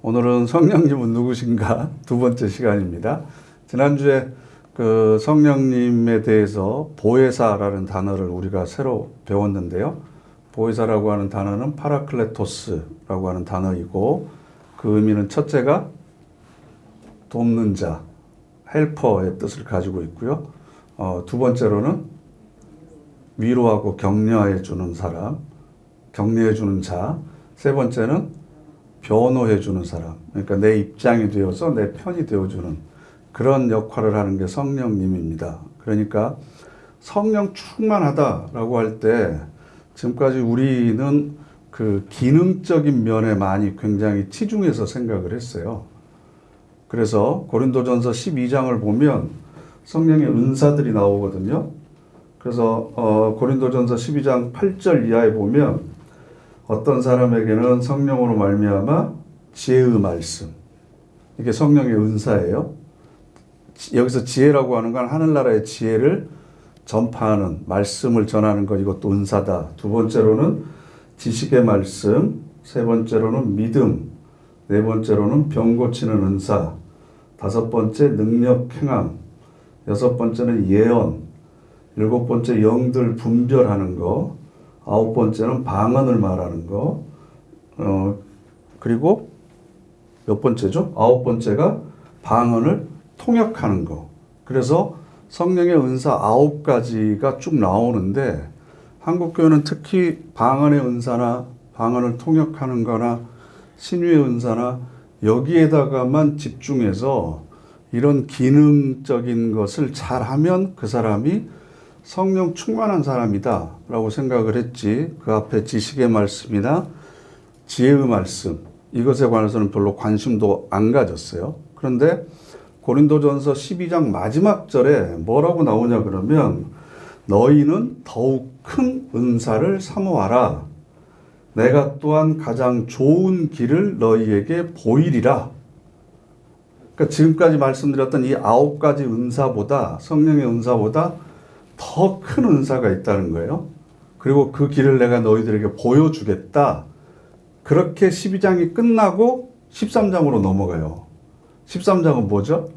오늘은 성령님은 누구신가 두 번째 시간입니다. 지난주에 그 성령님에 대해서 보혜사라는 단어를 우리가 새로 배웠는데요. 보혜사라고 하는 단어는 파라클레토스라고 하는 단어이고, 그 의미는 첫째가 돕는 자, 헬퍼의 뜻을 가지고 있고요. 두 번째로는 위로하고 격려해 주는 사람, 격려해 주는 자. 세 번째는 변호해 주는 사람. 그러니까 내 입장이 되어서 내 편이 되어주는 그런 역할을 하는 게 성령님입니다. 그러니까 성령 충만하다라고 할 때 지금까지 우리는 그 기능적인 면에 많이 굉장히 치중해서 생각을 했어요. 그래서 고린도전서 12장을 보면 성령의 은사들이 나오거든요. 그래서 고린도전서 12장 8절 이하에 보면 어떤 사람에게는 성령으로 말미암아 지혜의 말씀, 이게 성령의 은사예요. 여기서 지혜라고 하는 건 하늘나라의 지혜를 전파하는, 말씀을 전하는 것, 이것도 은사다. 두 번째로는 지식의 말씀, 세 번째로는 믿음, 네 번째로는 병 고치는 은사, 다섯 번째 능력 행함, 여섯 번째는 예언, 일곱 번째 영들 분별하는 거, 아홉 번째는 방언을 말하는 거, 그리고 몇 번째죠? 아홉 번째가 방언을 통역하는 거. 그래서 성령의 은사 9가지가 쭉 나오는데, 한국교회는 특히 방언의 은사나 방언을 통역하는 거나 신유의 은사나 여기에다가만 집중해서 이런 기능적인 것을 잘하면 그 사람이 성령 충만한 사람이다 라고 생각을 했지, 그 앞에 지식의 말씀이나 지혜의 말씀, 이것에 관해서는 별로 관심도 안 가졌어요. 그런데 고린도전서 12장 마지막 절에 뭐라고 나오냐 그러면, 너희는 더욱 큰 은사를 사모하라. 내가 또한 가장 좋은 길을 너희에게 보이리라. 그러니까 지금까지 말씀드렸던 이 9가지 은사보다, 성령의 은사보다 더 큰 은사가 있다는 거예요. 그리고 그 길을 내가 너희들에게 보여주겠다. 그렇게 12장이 끝나고 13장으로 넘어가요. 13장은 뭐죠?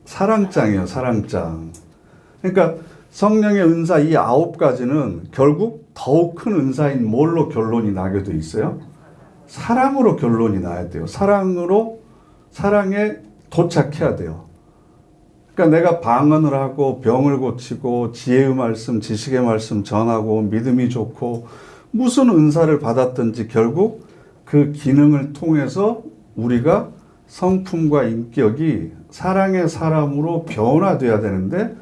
사랑장이에요, 사랑장. 그러니까 성령의 은사 이 9가지는 결국 더욱 큰 은사인 뭘로 결론이 나게 돼 있어요? 사랑으로 결론이 나야 돼요. 사랑에 도착해야 돼요. 그러니까 내가 방언을 하고 병을 고치고 지혜의 말씀, 지식의 말씀 전하고 믿음이 좋고 무슨 은사를 받았든지 결국 그 기능을 통해서 우리가 성품과 인격이 사랑의 사람으로 변화돼야 되는데,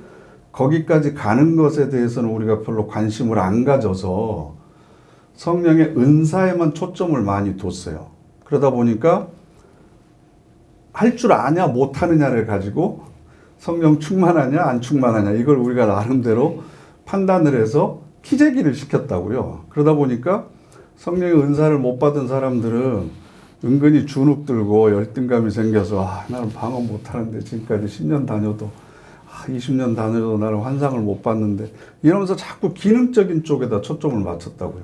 거기까지 가는 것에 대해서는 우리가 별로 관심을 안 가져서 성령의 은사에만 초점을 많이 뒀어요. 그러다 보니까 할 줄 아냐 못하느냐를 가지고 성령 충만하냐 안 충만하냐 이걸 우리가 나름대로 판단을 해서 키재기를 시켰다고요. 그러다 보니까 성령의 은사를 못 받은 사람들은 은근히 주눅 들고 열등감이 생겨서, 나는 방언 못하는데 지금까지 10년 다녀도 20년 다녀도 나는 환상을 못 봤는데, 이러면서 자꾸 기능적인 쪽에다 초점을 맞췄다고요.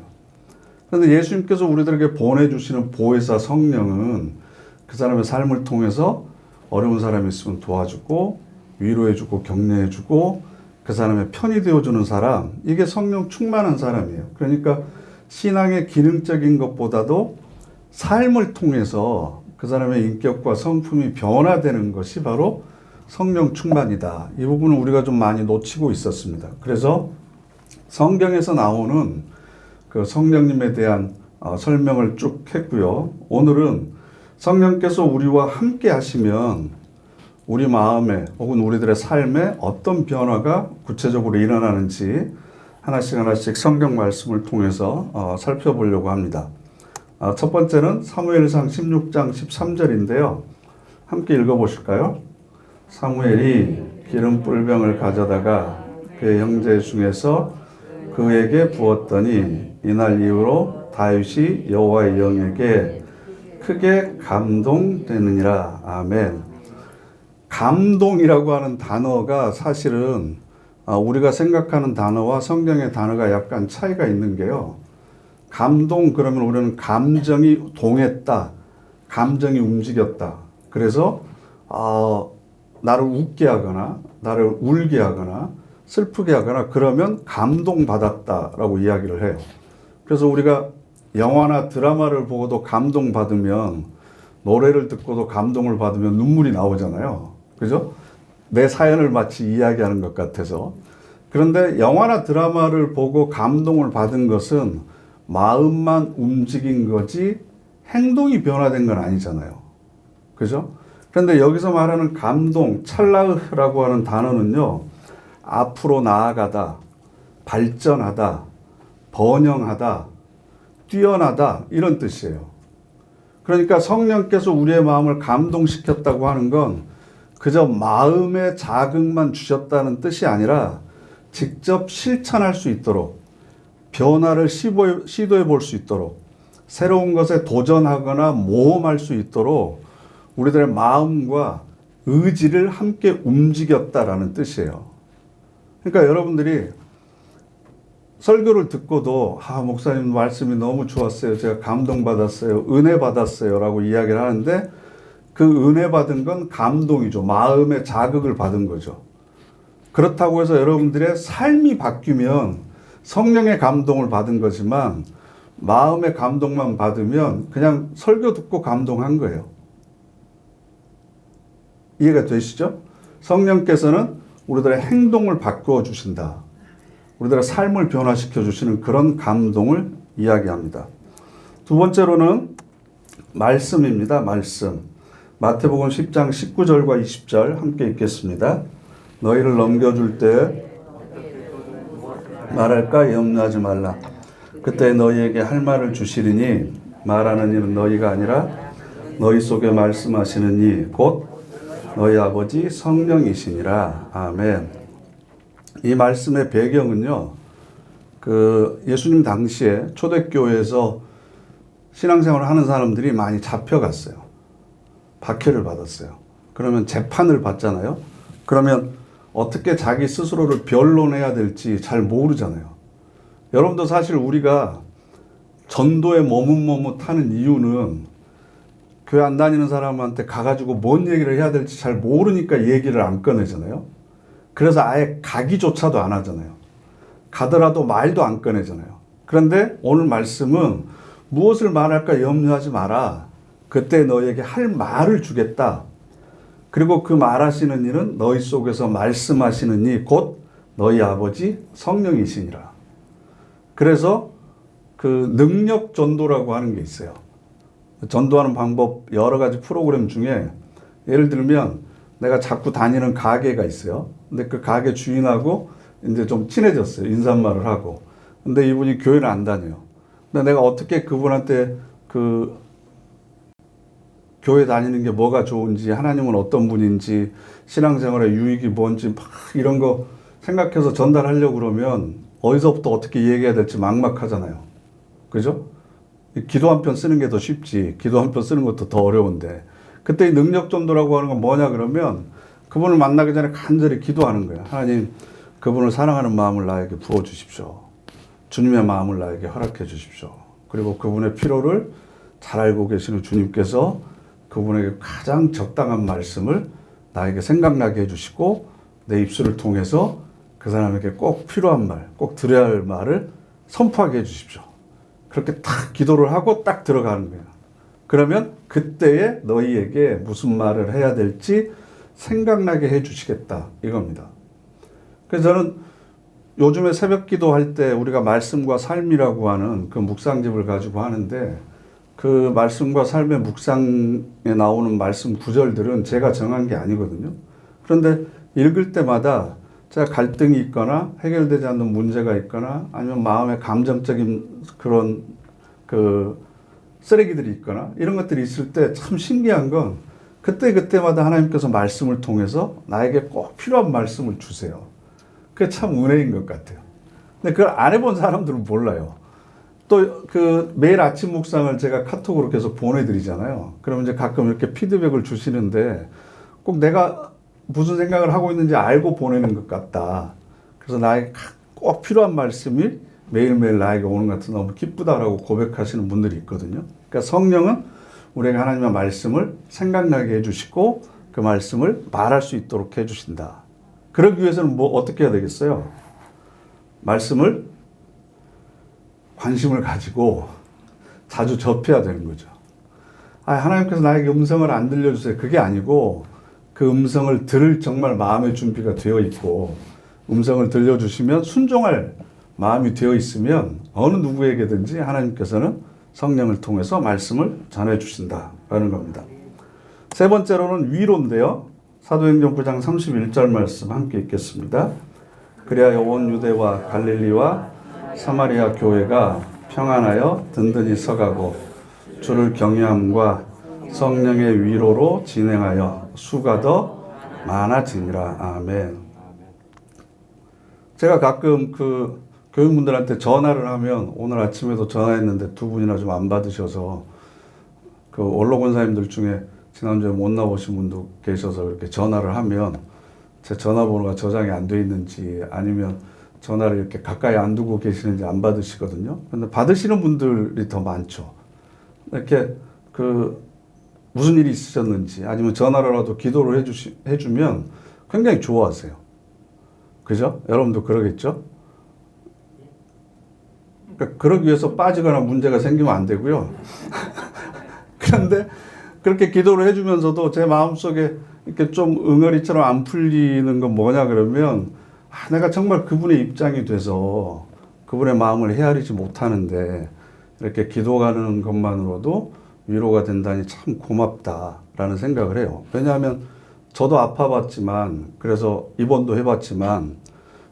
그런데 예수님께서 우리들에게 보내주시는 보혜사 성령은 그 사람의 삶을 통해서 어려운 사람이 있으면 도와주고 위로해주고 격려해주고 그 사람의 편이 되어주는 사람, 이게 성령 충만한 사람이에요. 그러니까 신앙의 기능적인 것보다도 삶을 통해서 그 사람의 인격과 성품이 변화되는 것이 바로 성령 충만이다. 이 부분은 우리가 좀 많이 놓치고 있었습니다. 그래서 성경에서 나오는 그 성령님에 대한 설명을 쭉 했고요. 오늘은 성령께서 우리와 함께 하시면 우리 마음에 혹은 우리들의 삶에 어떤 변화가 구체적으로 일어나는지 하나씩 성경 말씀을 통해서 살펴보려고 합니다. 첫 번째는 사무엘상 16장 13절인데요. 함께 읽어보실까요? 사무엘이 기름 뿔병을 가져다가 그의 형제 중에서 그에게 부었더니 이날 이후로 다윗이 여호와의 영에게 크게 감동되느니라. 아멘. 감동이라고 하는 단어가 사실은 우리가 생각하는 단어와 성경의 단어가 약간 차이가 있는 게요. 감동 그러면 우리는 감정이 동했다. 감정이 움직였다. 그래서 나를 웃게 하거나 나를 울게 하거나 슬프게 하거나 그러면 감동받았다라고 이야기를 해요. 그래서 우리가 영화나 드라마를 보고도 감동받으면 노래를 듣고도 감동을 받으면 눈물이 나오잖아요. 그죠? 내 사연을 마치 이야기하는 것 같아서. 그런데 영화나 드라마를 보고 감동을 받은 것은 마음만 움직인 거지 행동이 변화된 건 아니잖아요. 그죠? 그런데 여기서 말하는 감동, 찰나흐라고 하는 단어는요, 앞으로 나아가다, 발전하다, 번영하다, 뛰어나다, 이런 뜻이에요. 그러니까 성령께서 우리의 마음을 감동시켰다고 하는 건 그저 마음의 자극만 주셨다는 뜻이 아니라 직접 실천할 수 있도록, 변화를 시도해 볼 수 있도록, 새로운 것에 도전하거나 모험할 수 있도록 우리들의 마음과 의지를 함께 움직였다라는 뜻이에요. 그러니까 여러분들이 설교를 듣고도 목사님 말씀이 너무 좋았어요. 제가 감동받았어요. 은혜 받았어요. 라고 이야기를 하는데 그 은혜 받은 건 감동이죠. 마음의 자극을 받은 거죠. 그렇다고 해서 여러분들의 삶이 바뀌면 성령의 감동을 받은 거지만 마음의 감동만 받으면 그냥 설교 듣고 감동한 거예요. 이해가 되시죠? 성령께서는 우리들의 행동을 바꾸어 주신다. 우리들의 삶을 변화시켜 주시는 그런 감동을 이야기합니다. 두 번째로는 말씀입니다. 말씀. 마태복음 10장 19절과 20절 함께 읽겠습니다. 너희를 넘겨줄 때 말할까 염려하지 말라. 그때 너희에게 할 말을 주시리니 말하는 이는 너희가 아니라 너희 속에 말씀하시는 이 곧 너희 아버지 성령이시니라. 아멘. 이 말씀의 배경은요, 예수님 당시에 초대교회에서 신앙생활을 하는 사람들이 많이 잡혀갔어요. 박해를 받았어요. 그러면 재판을 받잖아요. 그러면 어떻게 자기 스스로를 변론해야 될지 잘 모르잖아요. 여러분도 사실 우리가 전도에 머뭇머뭇하는 이유는 교회 안 다니는 사람한테 가가지고 뭔 얘기를 해야 될지 잘 모르니까 얘기를 안 꺼내잖아요. 그래서 아예 가기조차도 안 하잖아요. 가더라도 말도 안 꺼내잖아요. 그런데 오늘 말씀은 무엇을 말할까 염려하지 마라. 그때 너희에게 할 말을 주겠다. 그리고 그 말하시는 이는 너희 속에서 말씀하시는 이 곧 너희 아버지 성령이시니라. 그래서 그 능력 전도라고 하는 게 있어요. 전도하는 방법 여러 가지 프로그램 중에 예를 들면 내가 자꾸 다니는 가게가 있어요. 근데 그 가게 주인하고 이제 좀 친해졌어요. 인사말을 하고. 근데 이분이 교회를 안 다녀요. 근데 내가 어떻게 그분한테 교회 다니는 게 뭐가 좋은지, 하나님은 어떤 분인지, 신앙생활의 유익이 뭔지 막 이런 거 생각해서 전달하려고 그러면 어디서부터 어떻게 얘기해야 될지 막막하잖아요. 그죠? 기도 한 편 쓰는 게 더 쉽지. 기도 한 편 쓰는 것도 더 어려운데. 그때 이 능력 전도라고 하는 건 뭐냐 그러면 그분을 만나기 전에 간절히 기도하는 거예요. 하나님, 그분을 사랑하는 마음을 나에게 부어주십시오. 주님의 마음을 나에게 허락해 주십시오. 그리고 그분의 필요를 잘 알고 계시는 주님께서 그분에게 가장 적당한 말씀을 나에게 생각나게 해주시고 내 입술을 통해서 그 사람에게 꼭 필요한 말, 꼭 드려야 할 말을 선포하게 해주십시오. 그렇게 딱 기도를 하고 딱 들어가는 거예요. 그러면 그때에 너희에게 무슨 말을 해야 될지 생각나게 해주시겠다 이겁니다. 그래서 저는 요즘에 새벽 기도할 때 우리가 말씀과 삶이라고 하는 그 묵상집을 가지고 하는데 그 말씀과 삶의 묵상에 나오는 말씀 구절들은 제가 정한 게 아니거든요. 그런데 읽을 때마다 제가 갈등이 있거나 해결되지 않는 문제가 있거나 아니면 마음의 감정적인 그런 쓰레기들이 있거나 이런 것들이 있을 때 참 신기한 건 그때마다 하나님께서 말씀을 통해서 나에게 꼭 필요한 말씀을 주세요. 그게 참 은혜인 것 같아요. 근데 그걸 안 해본 사람들은 몰라요. 또 매일 아침 묵상을 제가 카톡으로 계속 보내드리잖아요. 그러면 이제 가끔 이렇게 피드백을 주시는데 꼭 내가 무슨 생각을 하고 있는지 알고 보내는 것 같다. 그래서 나에게 꼭 필요한 말씀이 매일매일 나에게 오는 것 같아서 너무 기쁘다라고 고백하시는 분들이 있거든요. 그러니까 성령은 우리가 하나님의 말씀을 생각나게 해주시고 그 말씀을 말할 수 있도록 해주신다. 그러기 위해서는 뭐 어떻게 해야 되겠어요? 말씀을 관심을 가지고 자주 접해야 되는 거죠. 하나님께서 나에게 음성을 안 들려주세요. 그게 아니고 그 음성을 들을 정말 마음의 준비가 되어 있고 음성을 들려주시면 순종할 마음이 되어 있으면 어느 누구에게든지 하나님께서는 성령을 통해서 말씀을 전해주신다라는 겁니다. 세 번째로는 위로인데요. 사도행전 9장 31절 말씀 함께 읽겠습니다. 그리하여 온 유대와 갈릴리와 사마리아 교회가 평안하여 든든히 서가고 주를 경외함과 성령의 위로로 진행하여 수가 더 많아지니라. 아멘. 제가 가끔 그 교인분들한테 전화를 하면 오늘 아침에도 전화했는데 두 분이나 좀 안 받으셔서 그 원로 권사님들 중에 지난주에 못 나오신 분도 계셔서 이렇게 전화를 하면 제 전화번호가 저장이 안 돼 있는지 아니면 전화를 이렇게 가까이 안 두고 계시는지 안 받으시거든요. 근데 받으시는 분들이 더 많죠. 이렇게 그 무슨 일이 있으셨는지 아니면 전화로라도 기도를 해주면 굉장히 좋아하세요. 그죠? 여러분도 그러겠죠? 그러니까 그러기 위해서 빠지거나 문제가 생기면 안 되고요. 그런데 그렇게 기도를 해주면서도 제 마음속에 이렇게 좀 응어리처럼 안 풀리는 건 뭐냐 그러면 내가 정말 그분의 입장이 돼서 그분의 마음을 헤아리지 못하는데 이렇게 기도하는 것만으로도 위로가 된다니 참 고맙다라는 생각을 해요. 왜냐하면 저도 아파봤지만 그래서 입원도 해봤지만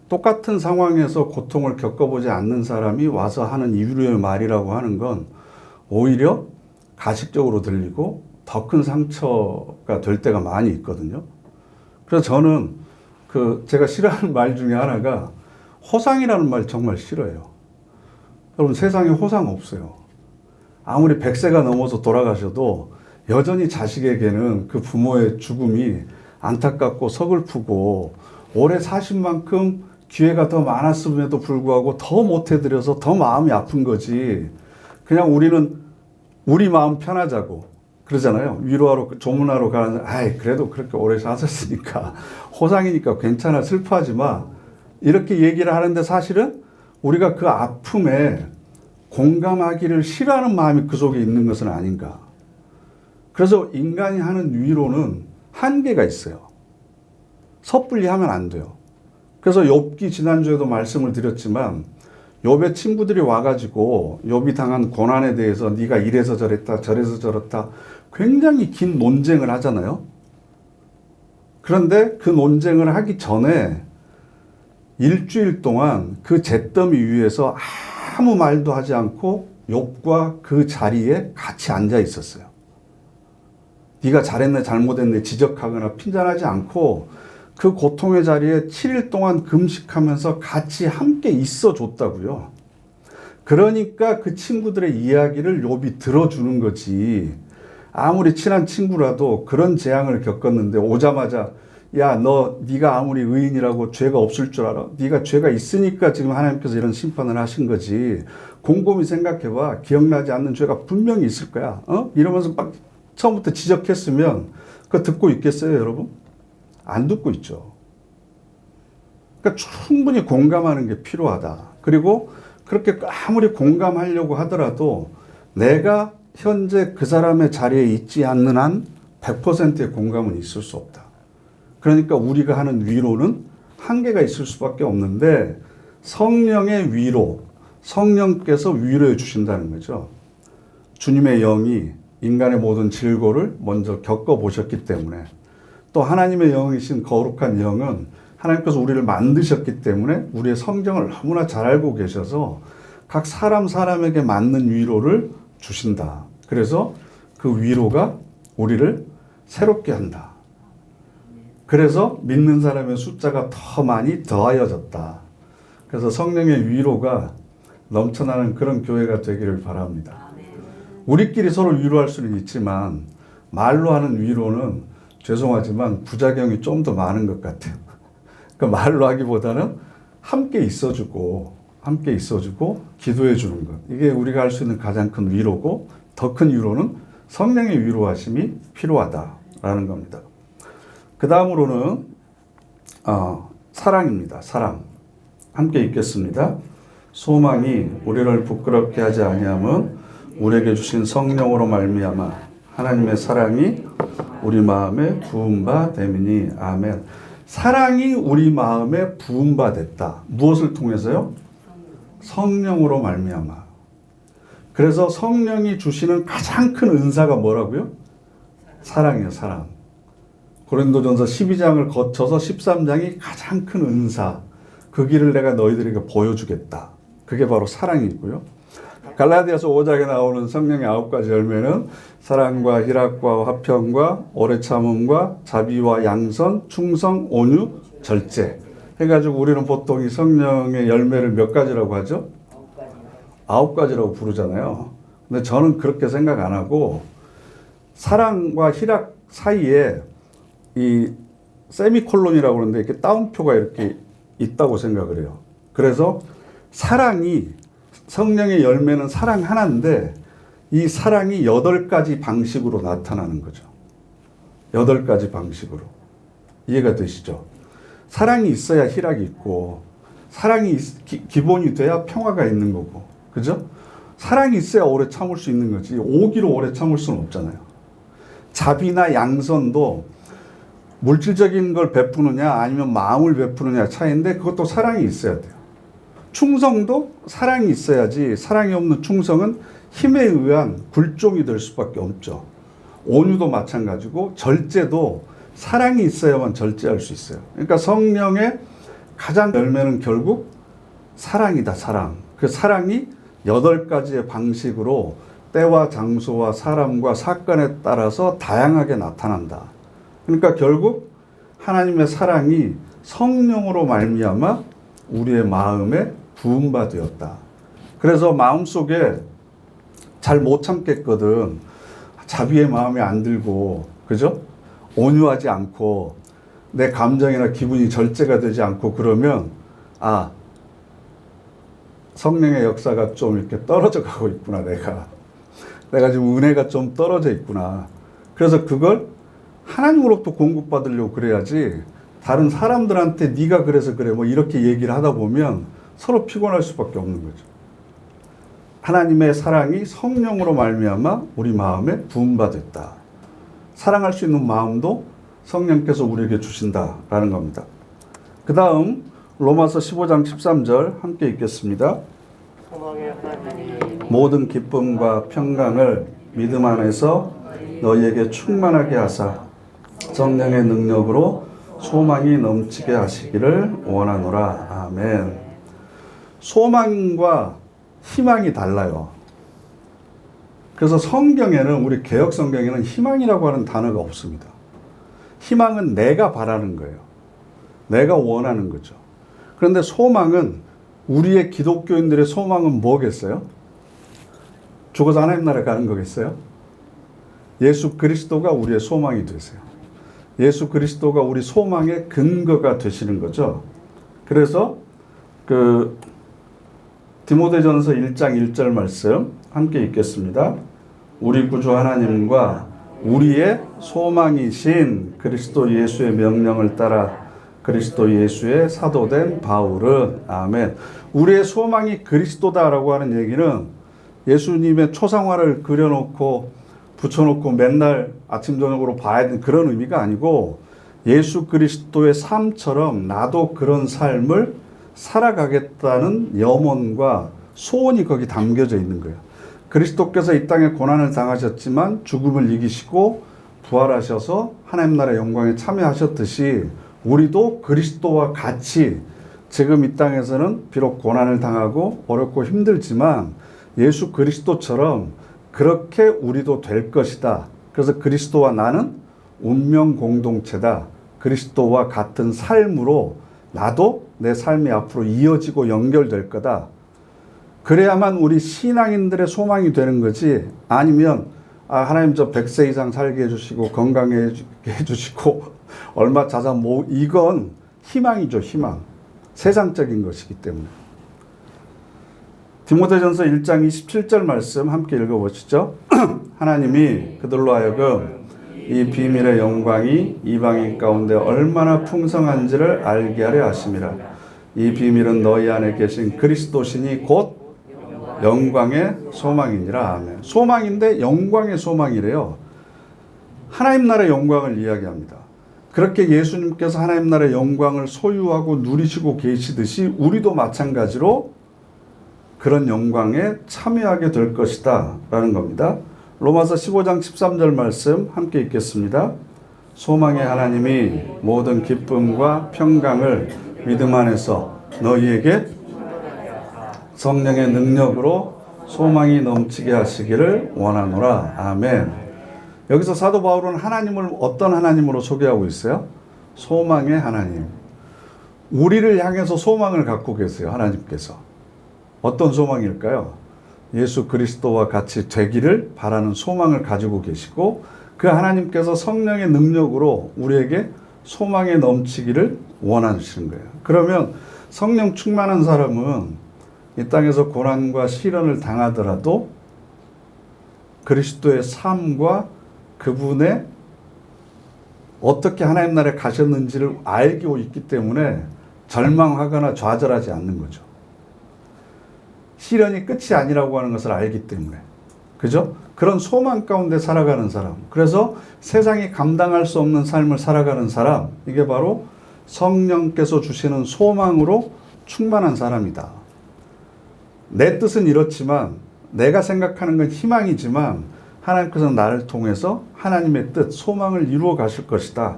똑같은 상황에서 고통을 겪어보지 않는 사람이 와서 하는 위로의 말이라고 하는 건 오히려 가식적으로 들리고 더 큰 상처가 될 때가 많이 있거든요. 그래서 저는 제가 싫어하는 말 중에 하나가 호상이라는 말 정말 싫어해요. 여러분 세상에 호상 없어요. 아무리 100세가 넘어서 돌아가셔도 여전히 자식에게는 그 부모의 죽음이 안타깝고 서글프고 오래 사신 만큼 기회가 더 많았음에도 불구하고 더 못해드려서 더 마음이 아픈 거지. 그냥 우리는 우리 마음 편하자고 그러잖아요. 위로하러 조문하러 가는 그래도 그렇게 오래 사셨으니까 호상이니까 괜찮아 슬퍼하지 마 이렇게 얘기를 하는데 사실은 우리가 그 아픔에 공감하기를 싫어하는 마음이 그 속에 있는 것은 아닌가. 그래서 인간이 하는 위로는 한계가 있어요. 섣불리 하면 안 돼요. 그래서 욥기 지난주에도 말씀을 드렸지만 욥의 친구들이 와가지고 욥이 당한 고난에 대해서 네가 이래서 저랬다 저래서 저렇다 굉장히 긴 논쟁을 하잖아요. 그런데 그 논쟁을 하기 전에 일주일 동안 그 잿더미 위에서 아무 말도 하지 않고 욥과 그 자리에 같이 앉아 있었어요. 네가 잘했네 잘못했네 지적하거나 핀잔하지 않고 그 고통의 자리에 7일 동안 금식하면서 같이 함께 있어 줬다고요. 그러니까 그 친구들의 이야기를 욥이 들어주는 거지. 아무리 친한 친구라도 그런 재앙을 겪었는데 오자마자 야, 네가 아무리 의인이라고 죄가 없을 줄 알아? 네가 죄가 있으니까 지금 하나님께서 이런 심판을 하신 거지. 곰곰이 생각해봐. 기억나지 않는 죄가 분명히 있을 거야. 이러면서 막 처음부터 지적했으면 그거 듣고 있겠어요, 여러분? 안 듣고 있죠. 그러니까 충분히 공감하는 게 필요하다. 그리고 그렇게 아무리 공감하려고 하더라도 내가 현재 그 사람의 자리에 있지 않는 한 100%의 공감은 있을 수 없다. 그러니까 우리가 하는 위로는 한계가 있을 수밖에 없는데 성령의 위로, 성령께서 위로해 주신다는 거죠. 주님의 영이 인간의 모든 질고를 먼저 겪어보셨기 때문에 또 하나님의 영이신 거룩한 영은 하나님께서 우리를 만드셨기 때문에 우리의 성정을 너무나 잘 알고 계셔서 각 사람에게 맞는 위로를 주신다. 그래서 그 위로가 우리를 새롭게 한다. 그래서 믿는 사람의 숫자가 더 많이 더하여졌다. 그래서 성령의 위로가 넘쳐나는 그런 교회가 되기를 바랍니다. 우리끼리 서로 위로할 수는 있지만 말로 하는 위로는 죄송하지만 부작용이 좀 더 많은 것 같아요. 그러니까 말로 하기보다는 함께 있어주고 함께 있어주고 기도해 주는 것. 이게 우리가 할 수 있는 가장 큰 위로고, 더 큰 위로는 성령의 위로하심이 필요하다라는 겁니다. 그 다음으로는 사랑입니다. 사랑. 함께 읽겠습니다. 소망이 우리를 부끄럽게 하지 아니함은 우리에게 주신 성령으로 말미암아 하나님의 사랑이 우리 마음에 부은 바 됨이니. 아멘. 사랑이 우리 마음에 부은 바 됐다. 무엇을 통해서요? 성령으로 말미암아. 그래서 성령이 주시는 가장 큰 은사가 뭐라고요? 사랑이에요. 사랑. 고린도전서 12장을 거쳐서 13장이 가장 큰 은사, 그 길을 내가 너희들에게 보여주겠다. 그게 바로 사랑이고요. 갈라디아서 5장에 나오는 성령의 9가지 열매는 사랑과 희락과 화평과 오래 참음과 자비와 양선, 충성, 온유, 절제 해가지고 우리는 보통 이 성령의 열매를 몇 가지라고 하죠? 9가지라고 부르잖아요. 근데 저는 그렇게 생각 안 하고 사랑과 희락 사이에 이 세미콜론이라고 그러는데 이렇게 따옴표가 이렇게 있다고 생각을 해요. 그래서 사랑이, 성령의 열매는 사랑 하나인데 이 사랑이 8가지 방식으로 나타나는 거죠. 8가지 방식으로. 이해가 되시죠? 사랑이 있어야 희락이 있고, 사랑이 기본이 돼야 평화가 있는 거고, 그죠? 사랑이 있어야 오래 참을 수 있는 거지. 오기로 오래 참을 수는 없잖아요. 자비나 양선도 물질적인 걸 베푸느냐 아니면 마음을 베푸느냐 차이인데 그것도 사랑이 있어야 돼요. 충성도 사랑이 있어야지, 사랑이 없는 충성은 힘에 의한 굴종이 될 수밖에 없죠. 온유도 마찬가지고 절제도 사랑이 있어야만 절제할 수 있어요. 그러니까 성령의 가장 열매는 결국 사랑이다. 사랑. 그 사랑이 8가지의 방식으로 때와 장소와 사람과 사건에 따라서 다양하게 나타난다. 그러니까 결국 하나님의 사랑이 성령으로 말미암아 우리의 마음에 부은 바 되었다. 그래서 마음속에 잘 못 참겠거든. 자비의 마음이 안 들고, 그죠? 온유하지 않고 내 감정이나 기분이 절제가 되지 않고 그러면 성령의 역사가 좀 이렇게 떨어져 가고 있구나. 내가 지금 은혜가 좀 떨어져 있구나. 그래서 그걸 하나님으로부터 공급받으려고 그래야지 다른 사람들한테 네가 그래서 그래 뭐 이렇게 얘기를 하다 보면 서로 피곤할 수밖에 없는 거죠. 하나님의 사랑이 성령으로 말미암아 우리 마음에 부은 바 됐다. 사랑할 수 있는 마음도 성령께서 우리에게 주신다라는 겁니다. 그 다음 로마서 15장 13절 함께 읽겠습니다. 모든 기쁨과 평강을 믿음 안에서 너희에게 충만하게 하사 성령의 능력으로 소망이 넘치게 하시기를 원하노라. 아멘. 소망과 희망이 달라요. 그래서 성경에는, 우리 개역 성경에는 희망이라고 하는 단어가 없습니다. 희망은 내가 바라는 거예요. 내가 원하는 거죠. 그런데 소망은, 우리의 기독교인들의 소망은 뭐겠어요? 죽어서 하나님 나라에 가는 거겠어요? 예수 그리스도가 우리의 소망이 되세요. 예수 그리스도가 우리 소망의 근거가 되시는 거죠. 그래서 디모데전서 1장 1절 말씀 함께 읽겠습니다. 우리 구주 하나님과 우리의 소망이신 그리스도 예수의 명령을 따라 그리스도 예수의 사도된 바울은. 아멘. 우리의 소망이 그리스도다라고 하는 얘기는 예수님의 초상화를 그려놓고 붙여놓고 맨날 아침 저녁으로 봐야 되는 그런 의미가 아니고, 예수 그리스도의 삶처럼 나도 그런 삶을 살아가겠다는 염원과 소원이 거기 담겨져 있는 거예요. 그리스도께서 이 땅에 고난을 당하셨지만 죽음을 이기시고 부활하셔서 하나님 나라의 영광에 참여하셨듯이 우리도 그리스도와 같이 지금 이 땅에서는 비록 고난을 당하고 어렵고 힘들지만 예수 그리스도처럼 그렇게 우리도 될 것이다. 그래서 그리스도와 나는 운명 공동체다. 그리스도와 같은 삶으로 나도 내 삶이 앞으로 이어지고 연결될 거다. 그래야만 우리 신앙인들의 소망이 되는 거지. 아니면 하나님 저 100세 이상 살게 해주시고 건강하게 해주시고 얼마 자산 이건 희망이죠. 희망. 세상적인 것이기 때문에. 디모데전서 1장 27절 말씀 함께 읽어보시죠. 하나님이 그들로 하여금 이 비밀의 영광이 이방인 가운데 얼마나 풍성한지를 알게 하려 하심이라. 이 비밀은 너희 안에 계신 그리스도시니 곧 영광의 소망이니라. 아멘. 소망인데 영광의 소망이래요. 하나님 나라의 영광을 이야기합니다. 그렇게 예수님께서 하나님 나라의 영광을 소유하고 누리시고 계시듯이 우리도 마찬가지로 그런 영광에 참여하게 될 것이다 라는 겁니다. 로마서 15장 13절 말씀 함께 읽겠습니다. 소망의 하나님이 모든 기쁨과 평강을 믿음 안에서 너희에게 성령의 능력으로 소망이 넘치게 하시기를 원하노라. 아멘. 여기서 사도 바울은 하나님을 어떤 하나님으로 소개하고 있어요? 소망의 하나님. 우리를 향해서 소망을 갖고 계세요. 하나님께서. 어떤 소망일까요? 예수 그리스도와 같이 되기를 바라는 소망을 가지고 계시고 그 하나님께서 성령의 능력으로 우리에게 소망에 넘치기를 원하시는 거예요. 그러면 성령 충만한 사람은 이 땅에서 고난과 시련을 당하더라도 그리스도의 삶과 그분의 어떻게 하나님 나라에 가셨는지를 알고 있기 때문에 절망하거나 좌절하지 않는 거죠. 시련이 끝이 아니라고 하는 것을 알기 때문에. 그죠? 그런 소망 가운데 살아가는 사람. 그래서 세상이 감당할 수 없는 삶을 살아가는 사람. 이게 바로 성령께서 주시는 소망으로 충만한 사람이다. 내 뜻은 이렇지만 내가 생각하는 건 희망이지만 하나님께서 나를 통해서 하나님의 뜻, 소망을 이루어 가실 것이다.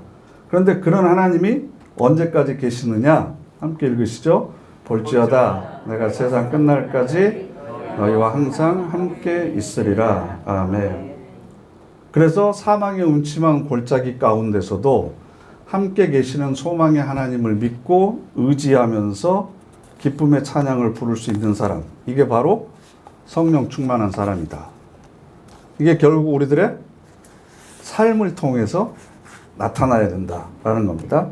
그런데 그런 하나님이 언제까지 계시느냐? 함께 읽으시죠. 볼지어다 내가 세상 끝날까지 너희와 항상 함께 있으리라. 아멘. 그래서 사망의 음침한 골짜기 가운데서도 함께 계시는 소망의 하나님을 믿고 의지하면서 기쁨의 찬양을 부를 수 있는 사람. 이게 바로 성령 충만한 사람이다. 이게 결국 우리들의 삶을 통해서 나타나야 된다라는 겁니다.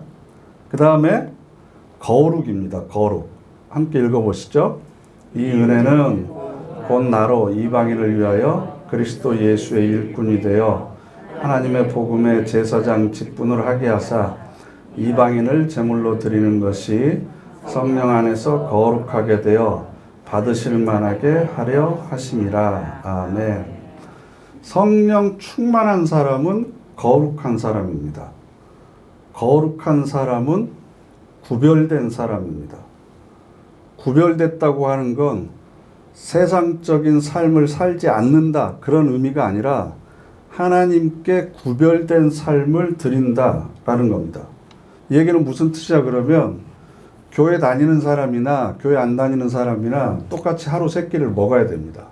그 다음에 거룩입니다. 거룩. 함께 읽어보시죠. 이 은혜는 곧 나로 이방인을 위하여 그리스도 예수의 일꾼이 되어 하나님의 복음의 제사장 직분을 하게 하사 이방인을 제물로 드리는 것이 성령 안에서 거룩하게 되어 받으실 만하게 하려 하심이라. 아멘. 성령 충만한 사람은 거룩한 사람입니다. 거룩한 사람은 구별된 사람입니다. 구별됐다고 하는 건 세상적인 삶을 살지 않는다 그런 의미가 아니라 하나님께 구별된 삶을 드린다라는 겁니다. 이 얘기는 무슨 뜻이야 그러면 교회 다니는 사람이나 교회 안 다니는 사람이나 똑같이 하루 세 끼를 먹어야 됩니다.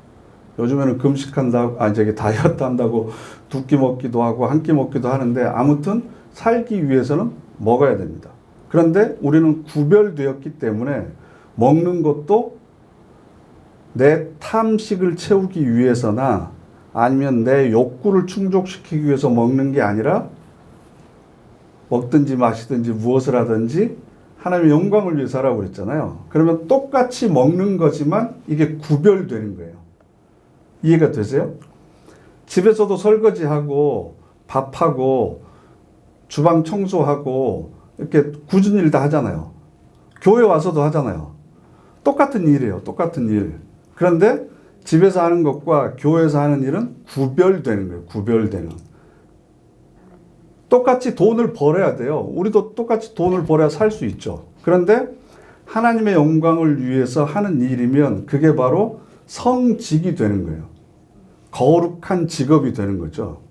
요즘에는 금식한다고, 다이어트 한다고 두 끼 먹기도 하고 한 끼 먹기도 하는데 아무튼 살기 위해서는 먹어야 됩니다. 그런데 우리는 구별되었기 때문에 먹는 것도 내 탐식을 채우기 위해서나 아니면 내 욕구를 충족시키기 위해서 먹는 게 아니라 먹든지 마시든지 무엇을 하든지 하나님의 영광을 위해서 하라고 그랬잖아요. 그러면 똑같이 먹는 거지만 이게 구별되는 거예요. 이해가 되세요? 집에서도 설거지하고 밥하고 주방 청소하고 이렇게 굳은 일 다 하잖아요. 교회 와서도 하잖아요. 똑같은 일이에요. 똑같은 일. 그런데 집에서 하는 것과 교회에서 하는 일은 구별되는 거예요. 구별되는. 똑같이 돈을 벌어야 돼요. 우리도 똑같이 돈을 벌어야 살 수 있죠. 그런데 하나님의 영광을 위해서 하는 일이면 그게 바로 성직이 되는 거예요. 거룩한 직업이 되는 거죠.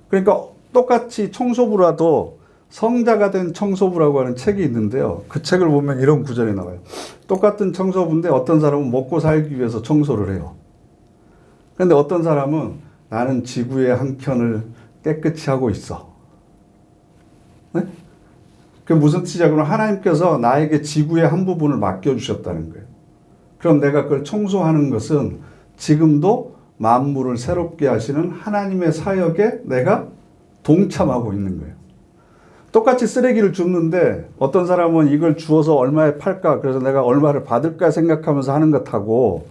그러니까 똑같이 청소부라도 성자가 된 청소부라고 하는 책이 있는데요. 그 책을 보면 이런 구절이 나와요. 똑같은 청소부인데 어떤 사람은 먹고 살기 위해서 청소를 해요. 그런데 어떤 사람은 나는 지구의 한 켠을 깨끗이 하고 있어. 네? 그게 무슨 뜻이냐? 그러면 하나님께서 나에게 지구의 한 부분을 맡겨주셨다는 거예요. 그럼 내가 그걸 청소하는 것은 지금도 만물을 새롭게 하시는 하나님의 사역에 내가 동참하고 있는 거예요. 똑같이 쓰레기를 줍는데 어떤 사람은 이걸 주워서 얼마에 팔까? 그래서 내가 얼마를 받을까 생각하면서 하는 것하고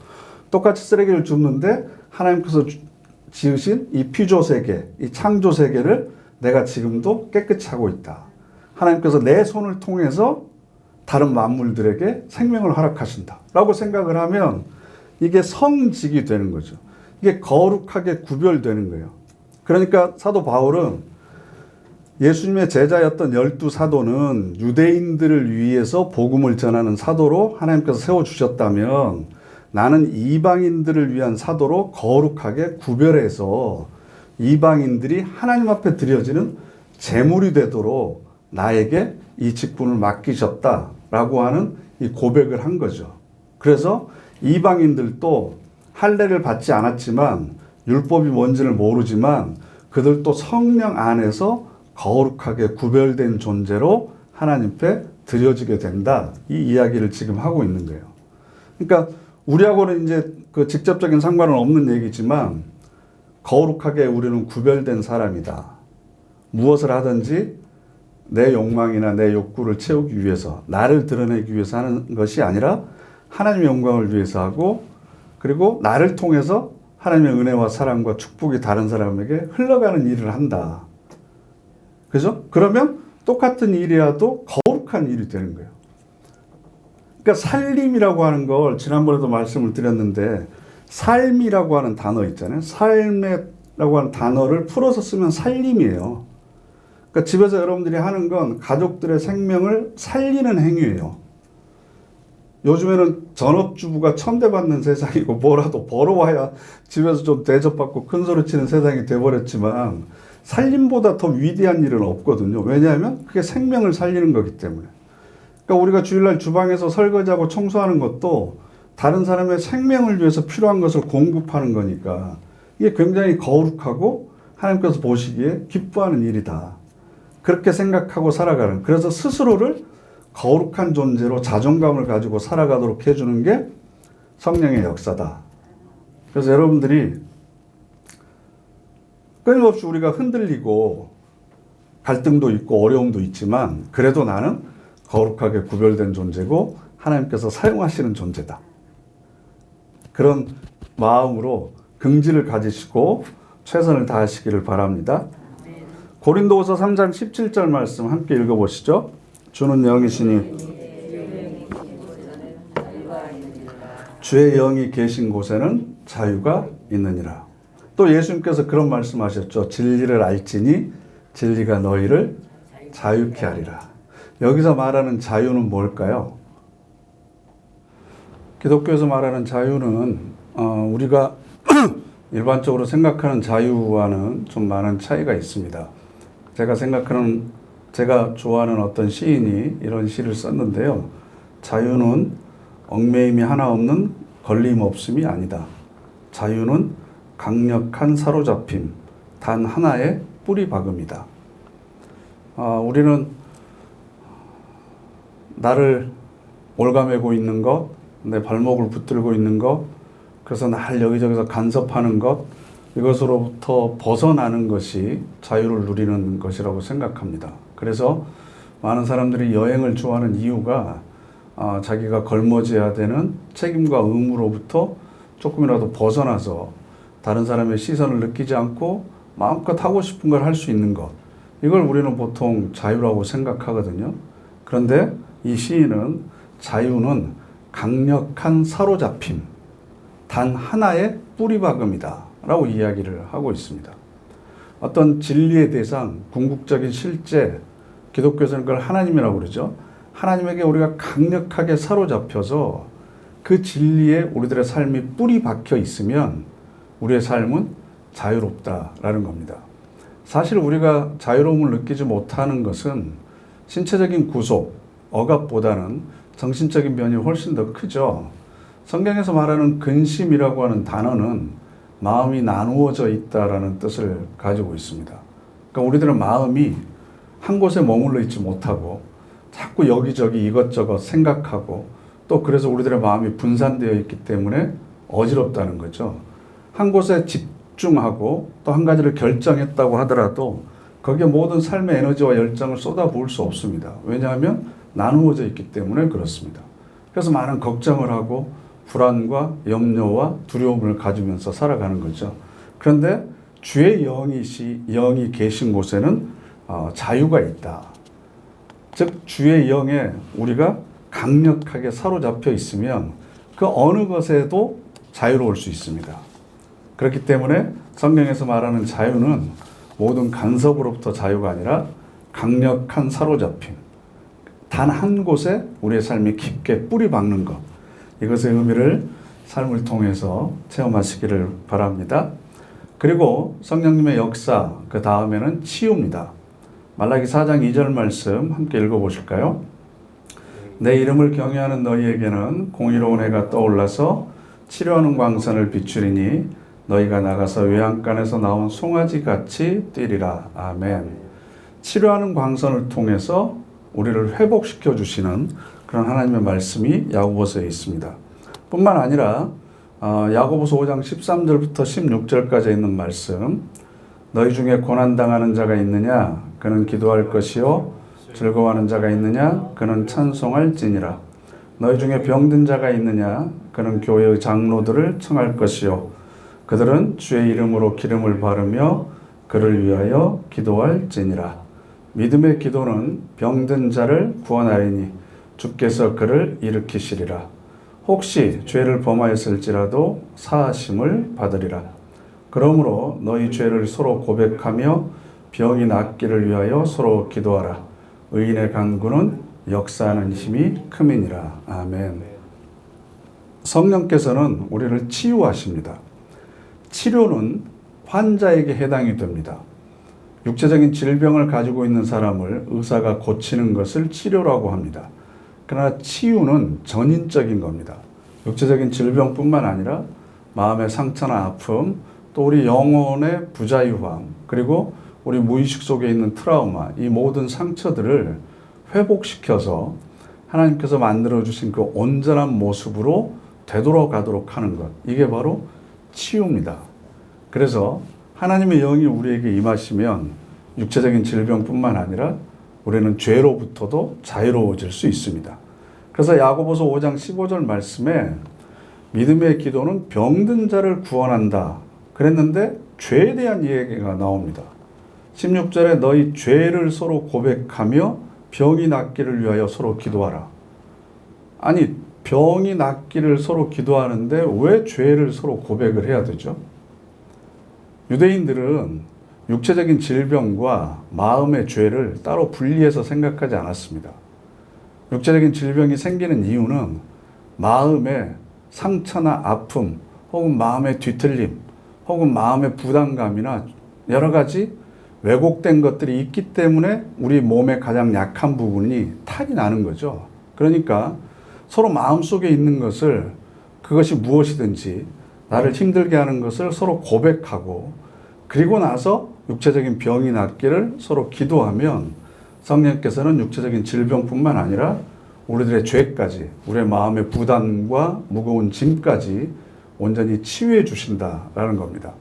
똑같이 쓰레기를 줍는데 하나님께서 지으신 이 피조 세계, 이 창조 세계를 내가 지금도 깨끗이 하고 있다. 하나님께서 내 손을 통해서 다른 만물들에게 생명을 허락하신다. 라고 생각을 하면 이게 성직이 되는 거죠. 이게 거룩하게 구별되는 거예요. 그러니까 사도 바울은 예수님의 제자였던 12사도는 유대인들을 위해서 복음을 전하는 사도로 하나님께서 세워주셨다면 나는 이방인들을 위한 사도로 거룩하게 구별해서 이방인들이 하나님 앞에 드려지는 제물이 되도록 나에게 이 직분을 맡기셨다라고 하는 이 고백을 한 거죠. 그래서 이방인들도 할례를 받지 않았지만 율법이 뭔지를 모르지만 그들도 성령 안에서 거룩하게 구별된 존재로 하나님께 드려지게 된다. 이 이야기를 지금 하고 있는 거예요. 그러니까 우리하고는 이제 그 직접적인 상관은 없는 얘기지만 거룩하게 우리는 구별된 사람이다. 무엇을 하든지 내 욕망이나 내 욕구를 채우기 위해서, 나를 드러내기 위해서 하는 것이 아니라 하나님의 영광을 위해서 하고, 그리고 나를 통해서 하나님의 은혜와 사랑과 축복이 다른 사람에게 흘러가는 일을 한다. 그죠? 그러면 똑같은 일이라도 거룩한 일이 되는 거예요. 그러니까 살림이라고 하는 걸 지난번에도 말씀을 드렸는데, 삶이라고 하는 단어 있잖아요. 삶이라고 하는 단어를 풀어서 쓰면 살림이에요. 그러니까 집에서 여러분들이 하는 건 가족들의 생명을 살리는 행위예요. 요즘에는 전업주부가 천대받는 세상이고 뭐라도 벌어와야 집에서 좀 대접받고 큰 소리 치는 세상이 돼버렸지만 살림보다 더 위대한 일은 없거든요. 왜냐하면 그게 생명을 살리는 거기 때문에. 그러니까 우리가 주일날 주방에서 설거지하고 청소하는 것도 다른 사람의 생명을 위해서 필요한 것을 공급하는 거니까 이게 굉장히 거룩하고 하나님께서 보시기에 기뻐하는 일이다. 그렇게 생각하고 살아가는, 그래서 스스로를 거룩한 존재로 자존감을 가지고 살아가도록 해주는 게 성령의 역사다. 그래서 여러분들이 끊임없이 우리가 흔들리고 갈등도 있고 어려움도 있지만 그래도 나는 거룩하게 구별된 존재고 하나님께서 사용하시는 존재다. 그런 마음으로 긍지를 가지시고 최선을 다하시기를 바랍니다. 고린도후서 3장 17절 말씀 함께 읽어보시죠. 주는 영이시니 주의 영이 계신 곳에는 자유가 있느니라. 또 예수님께서 그런 말씀하셨죠. 진리를 알지니 진리가 너희를 자유케 하리라. 여기서 말하는 자유는 뭘까요? 기독교에서 말하는 자유는 우리가 일반적으로 생각하는 자유와는 좀 많은 차이가 있습니다. 제가 좋아하는 어떤 시인이 이런 시를 썼는데요. 자유는 얽매임이 하나 없는 걸림 없음이 아니다. 자유는 강력한 사로잡힘, 단 하나의 뿌리 박음이다. 우리는 나를 올가매고 있는 것, 내 발목을 붙들고 있는 것, 그래서 날 여기저기서 간섭하는 것, 이것으로부터 벗어나는 것이 자유를 누리는 것이라고 생각합니다. 그래서 많은 사람들이 여행을 좋아하는 이유가 자기가 걸머져야 되는 책임과 의무로부터 조금이라도 벗어나서 다른 사람의 시선을 느끼지 않고 마음껏 하고 싶은 걸 할 수 있는 것, 이걸 우리는 보통 자유라고 생각하거든요. 그런데 이 시인은 자유는 강력한 사로잡힘, 단 하나의 뿌리박음이다 라고 이야기를 하고 있습니다. 어떤 진리의 대상, 궁극적인 실제, 기독교에서는 그걸 하나님이라고 그러죠. 하나님에게 우리가 강력하게 사로잡혀서 그 진리에 우리들의 삶이 뿌리 박혀 있으면 우리의 삶은 자유롭다라는 겁니다. 사실 우리가 자유로움을 느끼지 못하는 것은 신체적인 구속, 억압보다는 정신적인 면이 훨씬 더 크죠. 성경에서 말하는 근심이라고 하는 단어는 마음이 나누어져 있다라는 뜻을 가지고 있습니다. 그러니까 우리들은 마음이 한 곳에 머물러 있지 못하고 자꾸 여기저기 이것저것 생각하고 또 그래서 우리들의 마음이 분산되어 있기 때문에 어지럽다는 거죠. 한 곳에 집중하고 또 한 가지를 결정했다고 하더라도 거기에 모든 삶의 에너지와 열정을 쏟아부을 수 없습니다. 왜냐하면 나누어져 있기 때문에 그렇습니다. 그래서 많은 걱정을 하고 불안과 염려와 두려움을 가지면서 살아가는 거죠. 그런데 주의 영이 계신 곳에는 자유가 있다. 즉 주의 영에 우리가 강력하게 사로잡혀 있으면 그 어느 것에도 자유로울 수 있습니다. 그렇기 때문에 성경에서 말하는 자유는 모든 간섭으로부터 자유가 아니라 강력한 사로잡힘, 단 한 곳에 우리의 삶이 깊게 뿌리 박는 것, 이것의 의미를 삶을 통해서 체험하시기를 바랍니다. 그리고 성령님의 역사, 그 다음에는 치유입니다. 말라기 4장 2절 말씀 함께 읽어보실까요? 내 이름을 경외하는 너희에게는 공의로운 해가 떠올라서 치료하는 광선을 비추리니 너희가 나가서 외양간에서 나온 송아지같이 뛰리라. 아멘. 치료하는 광선을 통해서 우리를 회복시켜 주시는 그런 하나님의 말씀이 야고보서에 있습니다. 뿐만 아니라 야고보서 5장 13절부터 16절까지 있는 말씀, 너희 중에 고난당하는 자가 있느냐? 그는 기도할 것이요. 즐거워하는 자가 있느냐? 그는 찬송할지니라. 너희 중에 병든 자가 있느냐? 그는 교회의 장로들을 청할 것이요. 그들은 주의 이름으로 기름을 바르며 그를 위하여 기도할지니라. 믿음의 기도는 병든 자를 구원하리니 주께서 그를 일으키시리라. 혹시 죄를 범하였을지라도 사하심을 받으리라. 그러므로 너희 죄를 서로 고백하며 병이 낫기를 위하여 서로 기도하라. 의인의 간구는 역사하는 힘이 큼이니라. 아멘. 성령께서는 우리를 치유하십니다. 치료는 환자에게 해당이 됩니다. 육체적인 질병을 가지고 있는 사람을 의사가 고치는 것을 치료라고 합니다. 그러나 치유는 전인적인 겁니다. 육체적인 질병뿐만 아니라 마음의 상처나 아픔, 또 우리 영혼의 부자유함, 그리고 우리 무의식 속에 있는 트라우마, 이 모든 상처들을 회복시켜서 하나님께서 만들어주신 그 온전한 모습으로 되돌아가도록 하는 것, 이게 바로 치유입니다. 그래서 하나님의 영이 우리에게 임하시면 육체적인 질병뿐만 아니라 우리는 죄로부터도 자유로워질 수 있습니다. 그래서 야고보서 5장 15절 말씀에 믿음의 기도는 병든 자를 구원한다 그랬는데 죄에 대한 이야기가 나옵니다. 16절에 너희 죄를 서로 고백하며 병이 낫기를 위하여 서로 기도하라. 아니, 병이 낫기를 서로 기도하는데 왜 죄를 서로 고백을 해야 되죠? 유대인들은 육체적인 질병과 마음의 죄를 따로 분리해서 생각하지 않았습니다. 육체적인 질병이 생기는 이유는 마음의 상처나 아픔, 혹은 마음의 뒤틀림, 혹은 마음의 부담감이나 여러 가지 왜곡된 것들이 있기 때문에 우리 몸의 가장 약한 부분이 탈이 나는 거죠. 그러니까 서로 마음속에 있는 것을, 그것이 무엇이든지 나를 힘들게 하는 것을 서로 고백하고, 그리고 나서 육체적인 병이 낫기를 서로 기도하면 성령께서는 육체적인 질병뿐만 아니라 우리들의 죄까지, 우리의 마음의 부담과 무거운 짐까지 온전히 치유해 주신다라는 겁니다.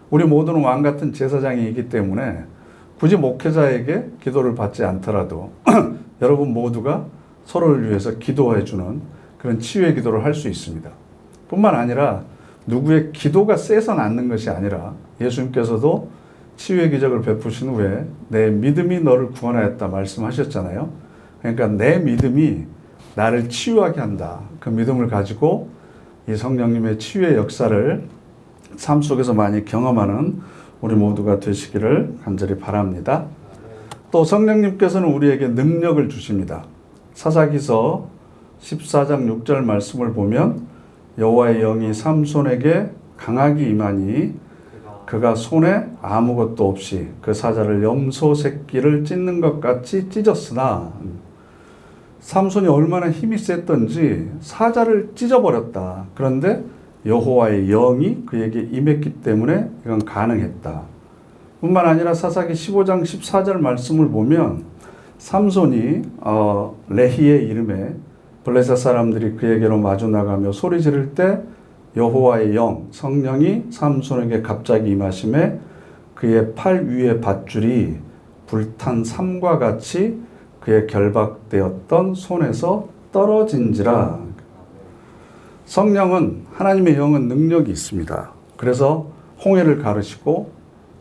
우리 모두는 왕 같은 제사장이기 때문에 굳이 목회자에게 기도를 받지 않더라도 여러분 모두가 서로를 위해서 기도해 주는 그런 치유의 기도를 할 수 있습니다. 뿐만 아니라 누구의 기도가 세서 낫는 것이 아니라 예수님께서도 치유의 기적을 베푸신 후에 내 믿음이 너를 구원하였다 말씀하셨잖아요. 그러니까 내 믿음이 나를 치유하게 한다. 그 믿음을 가지고 이 성령님의 치유의 역사를 삶 속에서 많이 경험하는 우리 모두가 되시기를 간절히 바랍니다. 또 성령님께서는 우리에게 능력을 주십니다. 사사기서 14장 6절 말씀을 보면 여호와의 영이 삼손에게 강하게 임하니 그가 손에 아무것도 없이 그 사자를 염소 새끼를 찢는 것 같이 찢었으나, 삼손이 얼마나 힘이 셌던지 사자를 찢어버렸다. 그런데 여호와의 영이 그에게 임했기 때문에 이건 가능했다. 뿐만 아니라 사사기 15장 14절 말씀을 보면 삼손이 레히의 이름에 블레셋 사람들이 그에게로 마주 나가며 소리 지를 때 여호와의 영, 성령이 삼손에게 갑자기 임하심에 그의 팔 위의 밧줄이 불탄 삼과 같이 그의 결박되었던 손에서 떨어진지라. 성령은, 하나님의 영은 능력이 있습니다. 그래서 홍해를 가르시고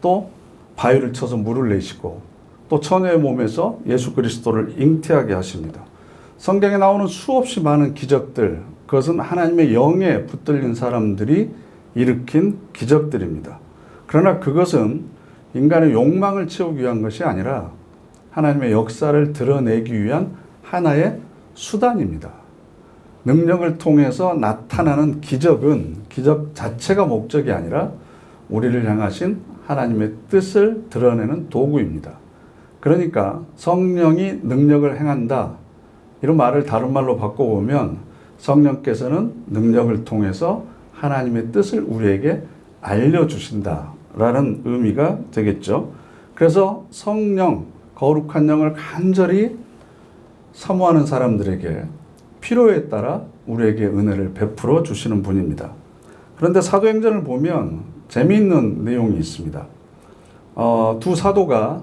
또 바위를 쳐서 물을 내시고 또 처녀의 몸에서 예수 그리스도를 잉태하게 하십니다. 성경에 나오는 수없이 많은 기적들, 그것은 하나님의 영에 붙들린 사람들이 일으킨 기적들입니다. 그러나 그것은 인간의 욕망을 채우기 위한 것이 아니라 하나님의 역사를 드러내기 위한 하나의 수단입니다. 능력을 통해서 나타나는 기적은 기적 자체가 목적이 아니라 우리를 향하신 하나님의 뜻을 드러내는 도구입니다. 그러니까 성령이 능력을 행한다, 이런 말을 다른 말로 바꿔보면 성령께서는 능력을 통해서 하나님의 뜻을 우리에게 알려주신다라는 의미가 되겠죠. 그래서 성령, 거룩한 영을 간절히 사모하는 사람들에게 필요에 따라 우리에게 은혜를 베풀어 주시는 분입니다. 그런데 사도행전을 보면 재미있는 내용이 있습니다. 두 사도가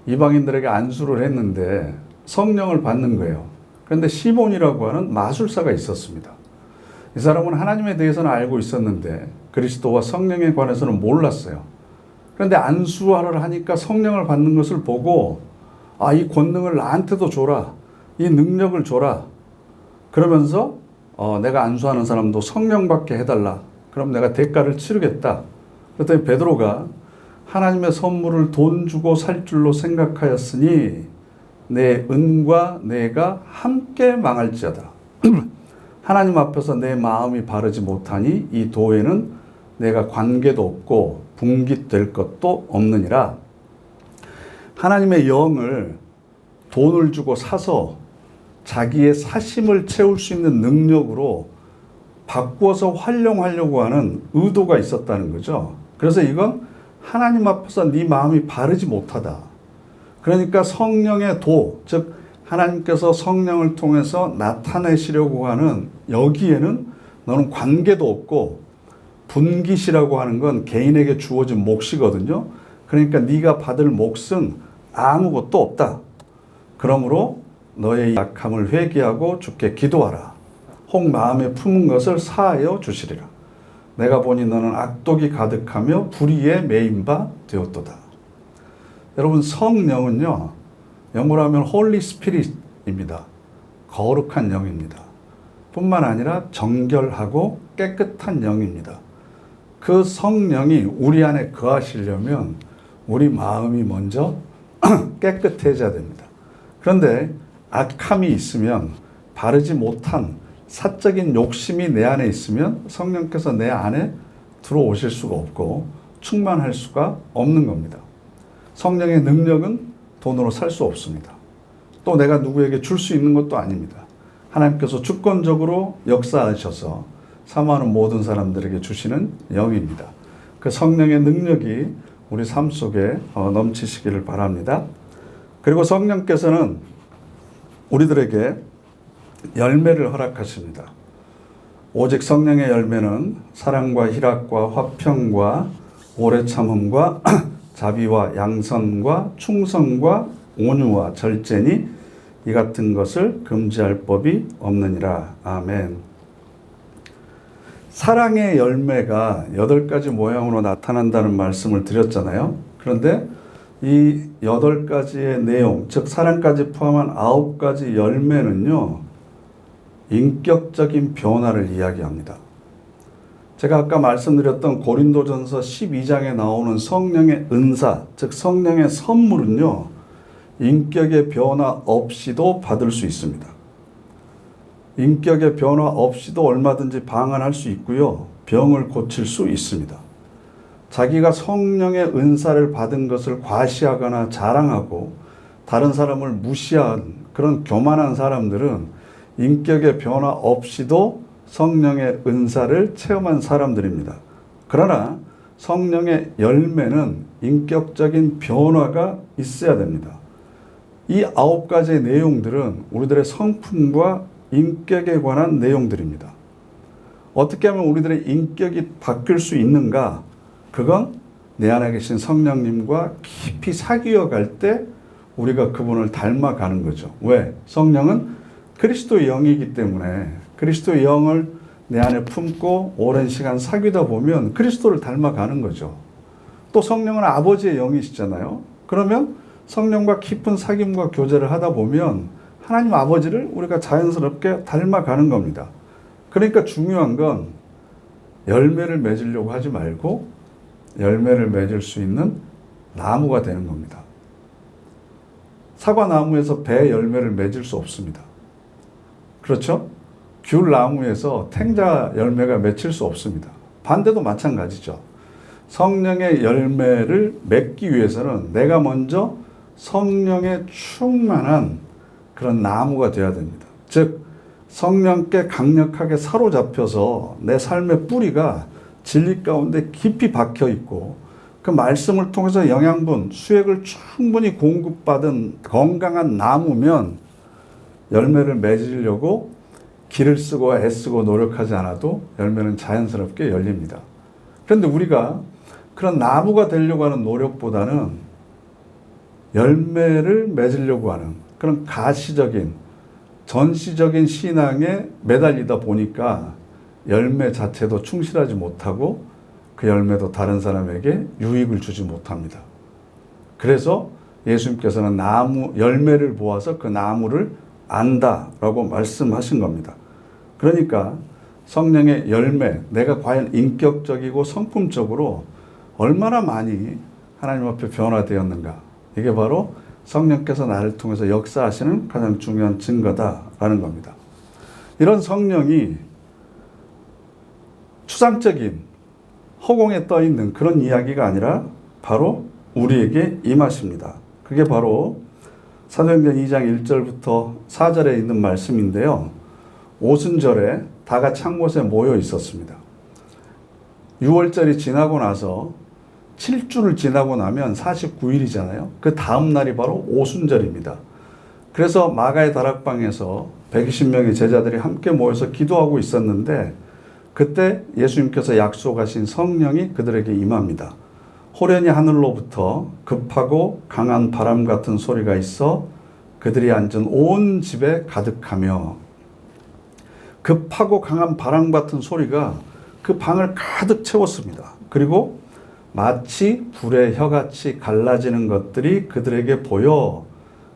이방인들에게 안수를 했는데 성령을 받는 거예요. 그런데 시몬이라고 하는 마술사가 있었습니다. 이 사람은 하나님에 대해서는 알고 있었는데 그리스도와 성령에 관해서는 몰랐어요. 그런데 안수하러 하니까 성령을 받는 것을 보고 이 권능을 나한테도 줘라. 이 능력을 줘라. 그러면서 내가 안수하는 사람도 성령 받게 해달라. 그럼 내가 대가를 치르겠다. 그랬더니 베드로가 하나님의 선물을 돈 주고 살 줄로 생각하였으니 내 은과 내가 함께 망할지어다. 하나님 앞에서 내 마음이 바르지 못하니 이 도에는 내가 관계도 없고 분깃될 것도 없느니라. 하나님의 영을 돈을 주고 사서 자기의 사심을 채울 수 있는 능력으로 바꾸어서 활용하려고 하는 의도가 있었다는 거죠. 그래서 이건 하나님 앞에서 네 마음이 바르지 못하다. 그러니까 성령의 도, 즉 하나님께서 성령을 통해서 나타내시려고 하는 여기에는 너는 관계도 없고 분깃이라고 하는 건 개인에게 주어진 몫이거든요. 그러니까 네가 받을 몫은 아무것도 없다. 그러므로 너의 약함을 회개하고 주께 기도하라. 혹 마음에 품은 것을 사하여 주시리라. 내가 보니 너는 악독이 가득하며 불의에 매인 바 되었도다. 여러분, 성령은요, 영어로 하면 홀리 스피릿입니다. 거룩한 영입니다. 뿐만 아니라 정결하고 깨끗한 영입니다. 그 성령이 우리 안에 거하시려면 우리 마음이 먼저 깨끗해져야 됩니다. 그런데 악함이 있으면, 바르지 못한 사적인 욕심이 내 안에 있으면 성령께서 내 안에 들어오실 수가 없고 충만할 수가 없는 겁니다. 성령의 능력은 돈으로 살 수 없습니다. 또 내가 누구에게 줄 수 있는 것도 아닙니다. 하나님께서 주권적으로 역사하셔서 사모하는 모든 사람들에게 주시는 영입니다. 그 성령의 능력이 우리 삶 속에 넘치시기를 바랍니다. 그리고 성령께서는 우리들에게 열매를 허락하십니다. 오직 성령의 열매는 사랑과 희락과 화평과 오래 참음과 자비와 양선과 충성과 온유와 절제니 이 같은 것을 금지할 법이 없느니라. 아멘. 사랑의 열매가 8가지 모양으로 나타난다는 말씀을 드렸잖아요. 그런데 이 8가지의 내용, 즉 사랑까지 포함한 9가지 열매는요, 인격적인 변화를 이야기합니다. 제가 아까 말씀드렸던 고린도전서 12장에 나오는 성령의 은사, 즉 성령의 선물은요, 인격의 변화 없이도 받을 수 있습니다. 인격의 변화 없이도 얼마든지 방언할 수 있고요, 병을 고칠 수 있습니다. 자기가 성령의 은사를 받은 것을 과시하거나 자랑하고 다른 사람을 무시한 그런 교만한 사람들은 인격의 변화 없이도 성령의 은사를 체험한 사람들입니다. 그러나 성령의 열매는 인격적인 변화가 있어야 됩니다. 이 9가지의 내용들은 우리들의 성품과 인격에 관한 내용들입니다. 어떻게 하면 우리들의 인격이 바뀔 수 있는가? 그건 내 안에 계신 성령님과 깊이 사귀어 갈 때 우리가 그분을 닮아가는 거죠. 왜? 성령은 그리스도의 영이기 때문에 그리스도의 영을 내 안에 품고 오랜 시간 사귀다 보면 그리스도를 닮아가는 거죠. 또 성령은 아버지의 영이시잖아요. 그러면 성령과 깊은 사귐과 교제를 하다 보면 하나님 아버지를 우리가 자연스럽게 닮아가는 겁니다. 그러니까 중요한 건 열매를 맺으려고 하지 말고 열매를 맺을 수 있는 나무가 되는 겁니다. 사과나무에서 배 열매를 맺을 수 없습니다. 그렇죠? 귤나무에서 탱자 열매가 맺힐 수 없습니다. 반대도 마찬가지죠. 성령의 열매를 맺기 위해서는 내가 먼저 성령에 충만한 그런 나무가 되어야 됩니다. 즉 성령께 강력하게 사로잡혀서 내 삶의 뿌리가 진리 가운데 깊이 박혀 있고 그 말씀을 통해서 영양분, 수액을 충분히 공급받은 건강한 나무면 열매를 맺으려고 기를 쓰고 애쓰고 노력하지 않아도 열매는 자연스럽게 열립니다. 그런데 우리가 그런 나무가 되려고 하는 노력보다는 열매를 맺으려고 하는 그런 가시적인 전시적인 신앙에 매달리다 보니까 열매 자체도 충실하지 못하고 그 열매도 다른 사람에게 유익을 주지 못합니다. 그래서 예수님께서는 열매를 보아서 그 나무를 안다라고 말씀하신 겁니다. 그러니까 성령의 열매, 내가 과연 인격적이고 성품적으로 얼마나 많이 하나님 앞에 변화되었는가. 이게 바로 성령께서 나를 통해서 역사하시는 가장 중요한 증거다라는 겁니다. 이런 성령이 추상적인 허공에 떠 있는 그런 이야기가 아니라 바로 우리에게 임하십니다. 그게 바로 사도행전 2장 1절부터 4절에 있는 말씀인데요. 오순절에 다 같이 한 곳에 모여 있었습니다. 6월절이 지나고 나서 7주를 지나고 나면 49일이잖아요. 그 다음 날이 바로 오순절입니다. 그래서 마가의 다락방에서 120명의 제자들이 함께 모여서 기도하고 있었는데 그때 예수님께서 약속하신 성령이 그들에게 임합니다. 호련히 하늘로부터 급하고 강한 바람 같은 소리가 있어 그들이 앉은 온 집에 가득하며 급하고 강한 바람 같은 소리가 그 방을 가득 채웠습니다. 그리고 마치 불의 혀같이 갈라지는 것들이 그들에게 보여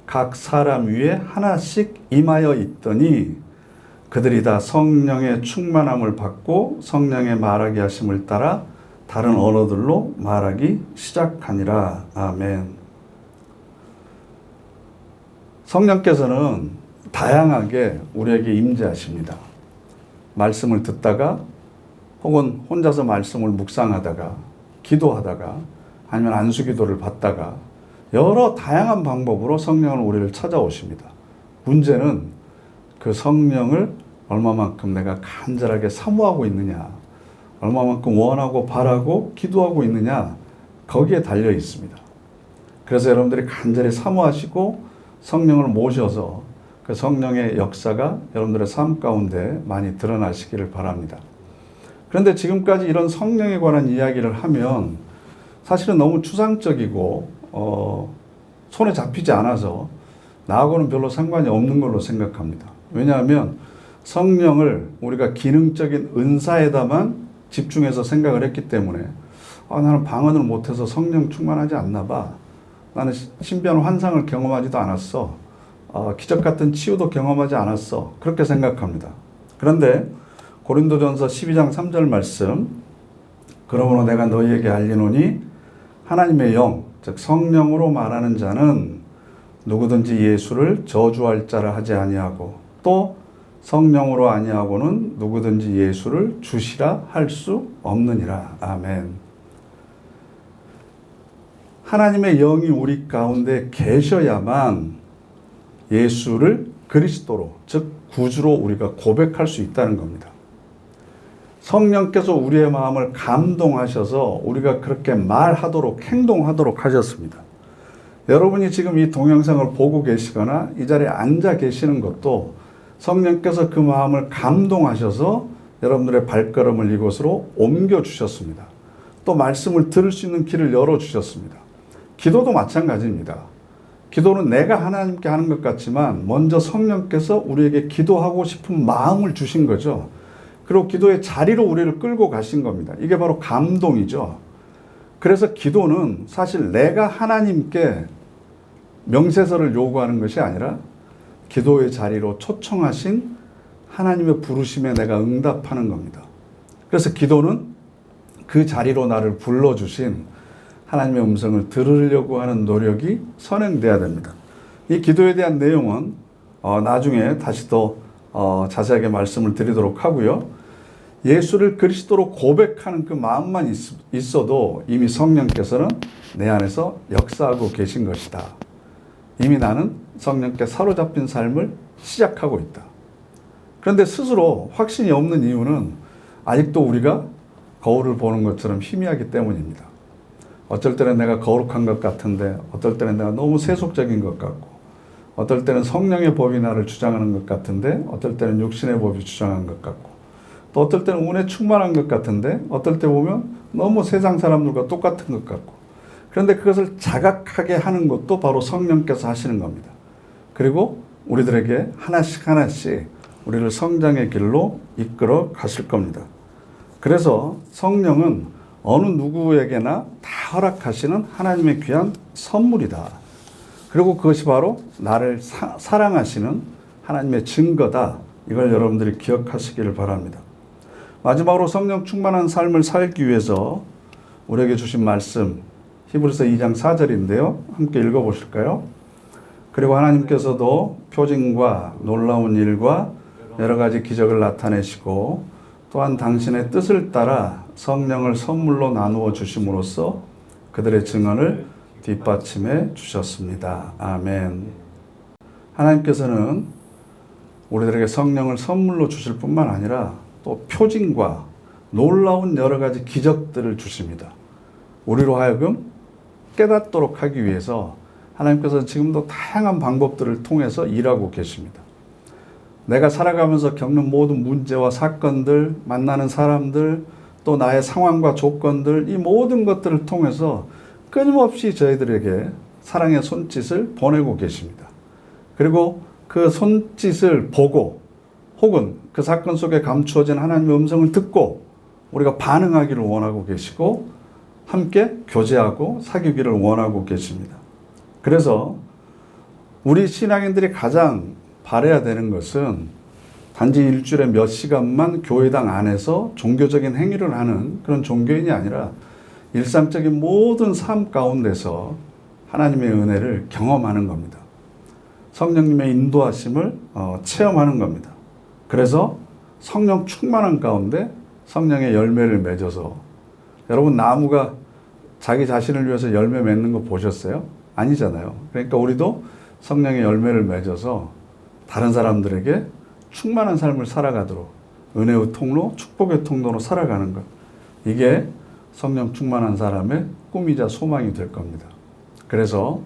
각 사람 위에 하나씩 임하여 있더니 그들이 다 성령의 충만함을 받고 성령의 말하게 하심을 따라 다른 언어들로 말하기 시작하니라. 아멘. 성령께서는 다양하게 우리에게 임재하십니다. 말씀을 듣다가 혹은 혼자서 말씀을 묵상하다가 기도하다가 아니면 안수기도를 받다가 여러 다양한 방법으로 성령은 우리를 찾아오십니다. 문제는 그 성령을 얼마만큼 내가 간절하게 사모하고 있느냐, 얼마만큼 원하고 바라고 기도하고 있느냐, 거기에 달려 있습니다. 그래서 여러분들이 간절히 사모하시고 성령을 모셔서 그 성령의 역사가 여러분들의 삶 가운데 많이 드러나시기를 바랍니다. 그런데 지금까지 이런 성령에 관한 이야기를 하면 사실은 너무 추상적이고 손에 잡히지 않아서 나하고는 별로 상관이 없는 걸로 생각합니다. 왜냐하면 성령을 우리가 기능적인 은사에다만 집중해서 생각을 했기 때문에 나는 방언을 못해서 성령 충만하지 않나 봐. 나는 신비한 환상을 경험하지도 않았어. 기적 같은 치유도 경험하지 않았어. 그렇게 생각합니다. 그런데 고린도전서 12장 3절 말씀, 그러므로 내가 너희에게 알리노니 하나님의 영, 즉 성령으로 말하는 자는 누구든지 예수를 저주할 자라 하지 아니하고 또 성령으로 아니하고는 누구든지 예수를 주시라 할 수 없느니라. 아멘. 하나님의 영이 우리 가운데 계셔야만 예수를 그리스도로, 즉 구주로 우리가 고백할 수 있다는 겁니다. 성령께서 우리의 마음을 감동하셔서 우리가 그렇게 말하도록 행동하도록 하셨습니다. 여러분이 지금 이 동영상을 보고 계시거나 이 자리에 앉아 계시는 것도 성령께서 그 마음을 감동하셔서 여러분들의 발걸음을 이곳으로 옮겨주셨습니다. 또 말씀을 들을 수 있는 길을 열어주셨습니다. 기도도 마찬가지입니다. 기도는 내가 하나님께 하는 것 같지만 먼저 성령께서 우리에게 기도하고 싶은 마음을 주신 거죠. 그리고 기도의 자리로 우리를 끌고 가신 겁니다. 이게 바로 감동이죠. 그래서 기도는 사실 내가 하나님께 명세서를 요구하는 것이 아니라 기도의 자리로 초청하신 하나님의 부르심에 내가 응답하는 겁니다. 그래서 기도는 그 자리로 나를 불러주신 하나님의 음성을 들으려고 하는 노력이 선행돼야 됩니다. 이 기도에 대한 내용은 나중에 다시 더 자세하게 말씀을 드리도록 하고요. 예수를 그리스도로 고백하는 그 마음만 있어도 이미 성령께서는 내 안에서 역사하고 계신 것이다. 이미 나는 성령께 사로잡힌 삶을 시작하고 있다. 그런데 스스로 확신이 없는 이유는 아직도 우리가 거울을 보는 것처럼 희미하기 때문입니다. 어쩔 때는 내가 거룩한 것 같은데 어떨 때는 내가 너무 세속적인 것 같고 어떨 때는 성령의 법이 나를 주장하는 것 같은데 어떨 때는 육신의 법이 주장하는 것 같고 또 어떨 때는 운에 충만한 것 같은데 어떨 때 보면 너무 세상 사람들과 똑같은 것 같고 그런데 그것을 자각하게 하는 것도 바로 성령께서 하시는 겁니다. 그리고 우리들에게 하나씩 하나씩 우리를 성장의 길로 이끌어 가실 겁니다. 그래서 성령은 어느 누구에게나 다 허락하시는 하나님의 귀한 선물이다. 그리고 그것이 바로 나를 사랑하시는 하나님의 증거다. 이걸 여러분들이 기억하시기를 바랍니다. 마지막으로 성령 충만한 삶을 살기 위해서 우리에게 주신 말씀 히브리서 2장 4절인데요. 함께 읽어보실까요? 그리고 하나님께서도 표징과 놀라운 일과 여러 가지 기적을 나타내시고 또한 당신의 뜻을 따라 성령을 선물로 나누어 주심으로써 그들의 증언을 뒷받침해 주셨습니다. 아멘. 하나님께서는 우리들에게 성령을 선물로 주실 뿐만 아니라 또 표징과 놀라운 여러 가지 기적들을 주십니다. 우리로 하여금 깨닫도록 하기 위해서 하나님께서는 지금도 다양한 방법들을 통해서 일하고 계십니다. 내가 살아가면서 겪는 모든 문제와 사건들, 만나는 사람들, 또 나의 상황과 조건들, 이 모든 것들을 통해서 끊임없이 저희들에게 사랑의 손짓을 보내고 계십니다. 그리고 그 손짓을 보고 혹은 그 사건 속에 감추어진 하나님의 음성을 듣고 우리가 반응하기를 원하고 계시고 함께 교제하고 사귀기를 원하고 계십니다. 그래서 우리 신앙인들이 가장 바라야 되는 것은 단지 일주일에 몇 시간만 교회당 안에서 종교적인 행위를 하는 그런 종교인이 아니라 일상적인 모든 삶 가운데서 하나님의 은혜를 경험하는 겁니다. 성령님의 인도하심을 체험하는 겁니다. 그래서 성령 충만한 가운데 성령의 열매를 맺어서 여러분 나무가 자기 자신을 위해서 열매 맺는 거 보셨어요? 아니잖아요. 그러니까 우리도 성령의 열매를 맺어서 다른 사람들에게 충만한 삶을 살아가도록 은혜의 통로, 축복의 통로로 살아가는 것. 이게 성령 충만한 사람의 꿈이자 소망이 될 겁니다. 그래서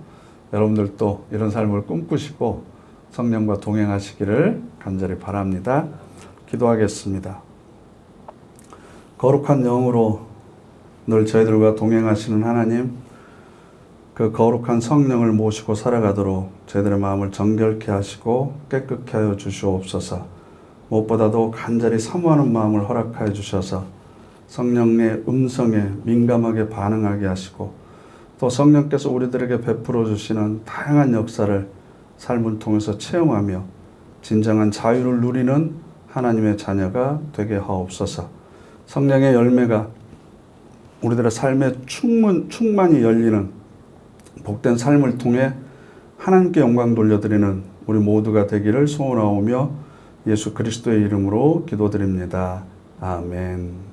여러분들도 이런 삶을 꿈꾸시고 성령과 동행하시기를 간절히 바랍니다. 기도하겠습니다. 거룩한 영으로 늘 저희들과 동행하시는 하나님, 그 거룩한 성령을 모시고 살아가도록 저희들의 마음을 정결케 하시고 깨끗게 하여 주시옵소서. 무엇보다도 간절히 사모하는 마음을 허락하여 주셔서 성령의 음성에 민감하게 반응하게 하시고 또 성령께서 우리들에게 베풀어 주시는 다양한 역사를 삶을 통해서 체험하며 진정한 자유를 누리는 하나님의 자녀가 되게 하옵소서. 성령의 열매가 우리들의 삶에 충만히 열리는 복된 삶을 통해 하나님께 영광 돌려드리는 우리 모두가 되기를 소원하오며 예수 그리스도의 이름으로 기도드립니다. 아멘.